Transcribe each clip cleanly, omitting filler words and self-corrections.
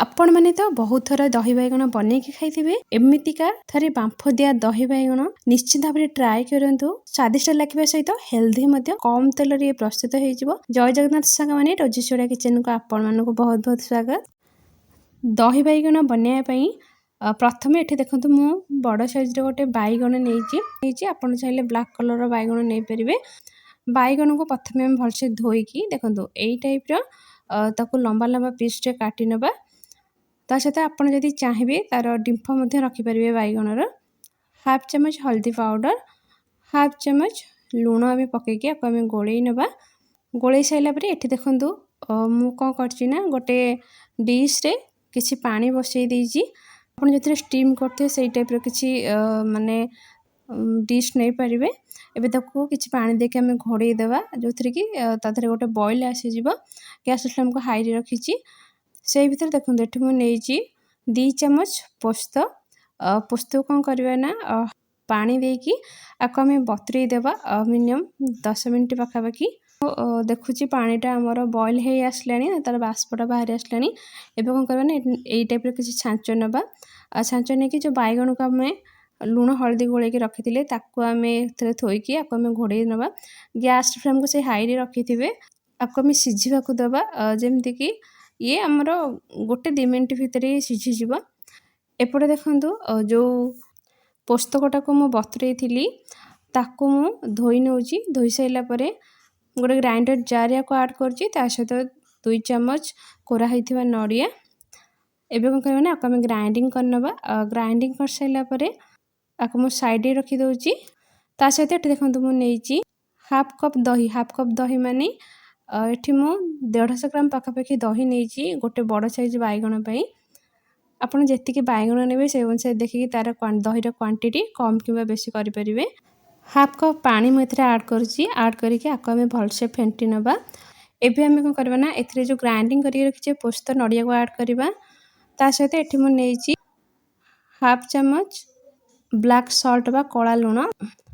आपण मैंने तो बहुत थर दही बैगण बनैकी खाइथिबे एमितिका थरे बांफ दिया दही बैगण निश्चित भाव ट्राए करंतु स्वादिष्ट लगे सहित हेल्दी कम तेल रे प्रस्तुत हो जय जगन्नाथ सांग मैंने रोजिशोड़ा किचन को आपण मानक बहुत बहुत स्वागत। दही बैगण बनवाई प्रथम ये देखो मु बड़ साइज गोटे बैगण नहीं आपड़ चाहिए ब्लाक कलर बैगण नहीं पारे। बैगण को प्रथम आम भलसे धोईकी देखो यही टाइप ताकू लंबा लंबा पीस टे काटी नबा ता सहित आप चाहिए तार डिंफ रखिपारे बैगणर हाफ चमच हल्दी पाउडर हाफ चमच लुण आम पकईकी आम गोलई नबा। गोलई सारापर ये देखूँ मु कौन करना गोटे डिश रे किसी पानी बसई देजी आपन जो स्टीम करते से टाइप किसी माने डिश नहीं पारे। एबे ताको किसी पानी देके आम घोड़े देवा जो थी कि तादर गोटे बॉयल आसीज गैस फ्लेम को हाई रखी से भर देखो ये मुझे 2 चमच पोस्त पोस्त कौन करवा ना पानी देकी आपको आम बतुरे देवा मिनिमम 10 मिनट पाखापाखि देखुची पानीटा आमर बॉयल हो आसला तार बाष्पटा बाहरी आसला एवं कौन करवा ना यही टाइप किसी छांच नवा छांच नहीं कि जो बैगण को आम लुण हल्दी गोल रखी आम थोईकी आपको आम घोड़े नवा गैस फ्लेम को से हाई रखी थे आपको आम सीझा दबा जमती कि ये आमर गोटे 2 मिनट भितर सीझीज। एपटे देखूँ जो पोस्तकटा को मु बतुरे थी ताकू मु धोई नौची धोई सारापर गोटे ग्राइंडर जार या आड कर सहित 2 चमच कोराही नड़िया एवं कौन करना आपको आम ग्राइंडिंग करनबा ग्राइंडिंग कर सारापर आपको मु साइड रखिदे ता सहित ये देखो मुझे हाफ कप दही माने ये मु 150 ग्राम पाखापाखि दही नहीं गोटे बड़ साइज बैगण पाई आपन जी बैगण ने से अनुसार देखिए तार दहीर क्वांटिटी कम कि बेसी करें। हाफ कप पानी मुझे आड करके आपको आम भलसे फेंटी नवा एवं आम कौन करवा ना ए जो ग्राइंडिंग कर रखी पोस्त नड़िया को आड करवा ता सहित ये मुझे हाफ चमच ब्लैक सॉल्ट बा कला लुण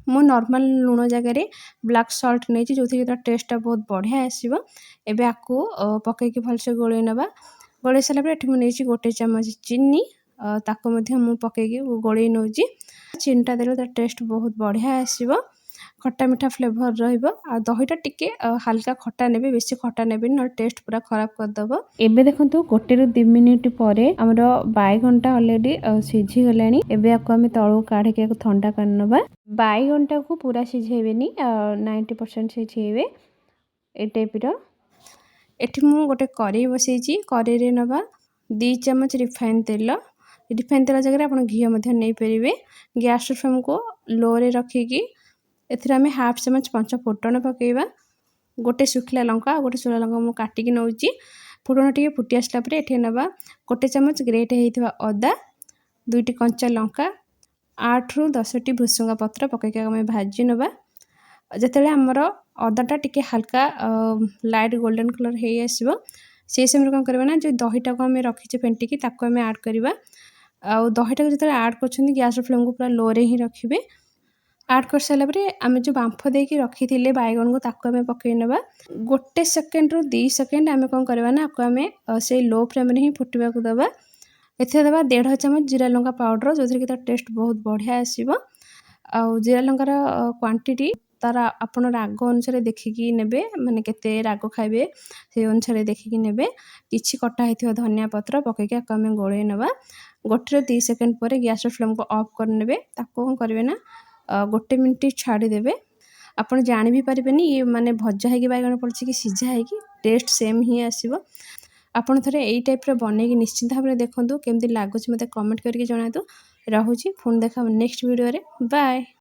मु नॉर्मल लुण जगह ब्लैक सॉल्ट नहीं जो थी टेस्टा बहुत बढ़िया आसो एवं आपको पकईकी भलसे गोलई नवा गोलई सारापर ये मुझे गोटे चमच चीनी ताको मु पकईकी गोलई नौची चीनीटा देले तार टेस्ट बहुत बढ़िया आसो खट्टा मिठा फ्लेवर रहीटा टिके हल्का खट्टा ने बेसी खट्टा ने ना टेस्ट पूरा खराब करदेव। एबे देखो गोटे 2 मिनिट पर आमर बैगणटा ऑलरेडी सीझी गला एबे आपको आम तलू काढ़ के ठंडा करनबा बैगणटा को पूरा सीझेबेनी 90% सीझेबे ए टाइप एठी मु गोटे कड़ाई बसई कड़ाई नवा 2 चमच रिफाइन तेल जगह आप घी नहीं पारे गैस फ्लेम को लो रे रखिकी एथिरे आम हाफ चमच पंच फुटण पकेबा गोटे सुखला लंका गोटे सुखला लंका मु काटिकी नौची फुटण टी फुटी आसला पर ये नवा गोटे चमच ग्रेट होता अदा 2टी कंचा लंका 8 ରୁ 10ଟି भृसंगा पत्र पकईकी आम भाजी नवा जिते आमर अदाटा टिके हल्का लाइट गोल्डन कलर हो आसो से समय कौन करवा ना जो दहीटा को आम रखीचे फेंटिकी ताको आम आड करवा दहीटा को जो आड कर गैस फ्लेम को पूरा लो रे ही रखिए आड कर सारापर आम जो बांफ देकी रखी थे बैगण को ताको आम पकई नवा गोटे सेकेंड रू 2 सेकेंड आम कौन करवा ना आपको आम से लो फ्लेम रे ही फुटवा दबा एथे दबा 1.5 चमच जीरा लंका पाउडर जो थी कि टेस्ट बहुत बढ़िया आसो जीरा लंकार क्वांटिटी तार आपन राग अनुसार देखिकी नेबे माने केते राग खाइबे से अनुसार देखिकी नेबे किछि कटा होइथिबा धनिया पत्र पकईकी आपको आम गोलई नवा गोटे 2 सेकेंड पर गैस फ्लेम को ऑफ करनेबे ताको कौन करेंगे ना गोटे मिनिट छाड़ीदेवे आपन जानी भी पारेनि ये माने भजा है बैगण पड़े कि सीझा है कि टेस्ट सेम ही आसो आपन थरे यही टाइप बनैकी निश्चिंत भाव में देखूँ केमती लगुच मत कमेंट करके जनातु रहुची पुणी देखा नेक्स्ट वीडियो रे बाय।